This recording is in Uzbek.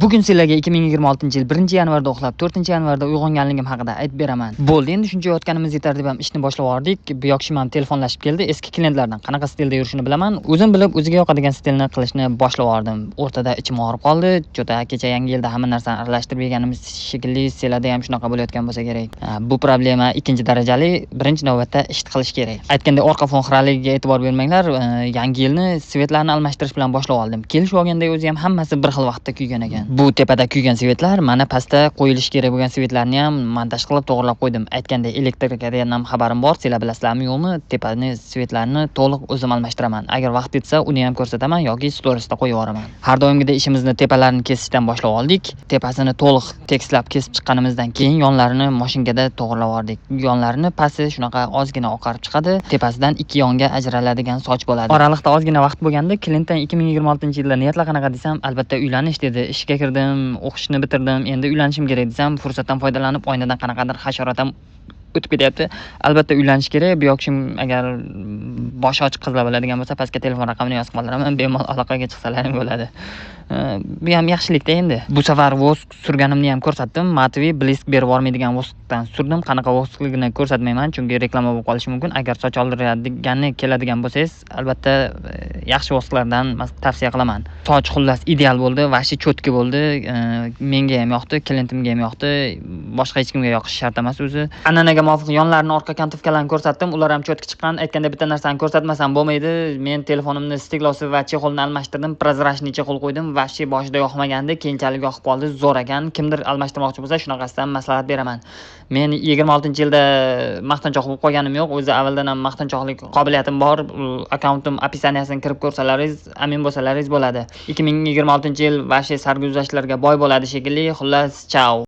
Bugun sizlarga 2026-yil 1-yanvarda uxlab, 4-yanvarda uyg'onganligim haqida aytib beraman. Bo'ldi, endi shuncha yotganimiz yetar deb ham ishni boshlab yubordik. Bu yoqshim ham telefonlashib keldi. Eski klientlardan qanaqa stilda yurishini bilaman. O'zim bilib, o'ziga yoqadigan stilni qilishni boshlab yubordim. O'rtada ichim og'rib qoldi. Jota kecha yangi yilda hamma narsani aralashtirib yeganimiz shekilli, sizlarda ham shunaqa bo'layotgan bo'lsa kerak. Bu problema ikkinchi darajali, birinchi navbatda ishni qilish kerak. Aytganda orqa fon xiraligiga e'tibor bermanglar. Yangi yilni svetlarni almashtirish bilan boshlab oldim. Kelishib olganda o'zi ham hammasi bir xil vaqtda kuygan ekan. Bu tepada kuygan svetlar, mana pastda qo'yilishi kerak bo'lgan svetlarni ham montaj qilib to'g'rilab qo'ydim. Aytganda elektrikadan ham xabarim bor, sizlar bilasizlarmi yo'qmi? Tepani svetlarni to'liq o'zim almashtiraman. Agar vaqt yetsa, uni ham ko'rsataman yoki storiesda qo'yib yuboraman. Har doimgidek ishimizni tepalarini kesishdan boshlab oldik. Tepasini to'liq tekislab kesib chiqqanimizdan keyin yonlarini mashinada to'g'rilab yubordik. Yonlarini pasti shunaqa ozgina oqarib chiqadi. Tepasidan ikki yonga ajraladigan soch bo'ladi. Oraliqda ozgina vaqt bo'lganda, klientdan 2026-yilda niyatlar qanaqa desam, albatta uylanish dedi. Ishga kirdim, o'qishni bitirdim, endi uylanishim kerak desam, fursatdan foydalanib oynadan qanaqadir hasharot ham o'tib ketyapti. Albatta uylanish kerak. Bu yoqshim agar boshi ochiq qizlar bo'ladigan bo'lsa, pastga telefon raqamini yozib qoldiraman, bemalol aloqaga chiqsalaring bo'ladi. Bu ham yaxshilikda endi. Bu safar vosk surganimni ham ko'rsatdim. Matvi blisk berib bormaydigan voskdan surdim. Qanaqa voskligini ko'rsatmayman, chunki reklama bo'lib qolishi mumkin. Agar soch oldiradigan keladigan bo'lsangiz, albatta yaxshi vosklardan tavsiya qilaman. Soch xullas ideal bo'ldi, vashi cho'tki bo'ldi. Menga ham yoqdi, klientimga ham yoqdi. Boshqa hech kimga yoqishi shart emas o'zi. An'anaga muvofiq yonlarini orqa kantovkalarini ko'rsatdim. Ular ham cho'tki chiqqan. Aytganda bitta narsani ko'rsatmasam bo'lmaydi. Men telefonimni stiklosi va chexolni almashtirdim. Prozrachniy chexol qo'ydim. Vashi boshida yoqmagandi, keyinchalik yoqib qoldi. Zo'r ekan. Kimdir almashtirmoqchi bo'lsa, shunaqasidan maslahat beraman. Men 26-yilda maqtanchoq bo'lib qolganim yo'q. O'zi avvaldan ham maqtanchoqlik qobiliyatim bor. Akkauntim opisaniyasini kirib ko'rsalaringiz, amin bo'lsalaringiz bo'ladi. 2026-yil vashi sarguzashtlarga boy bo'ladi shekilli. Xullas, chao.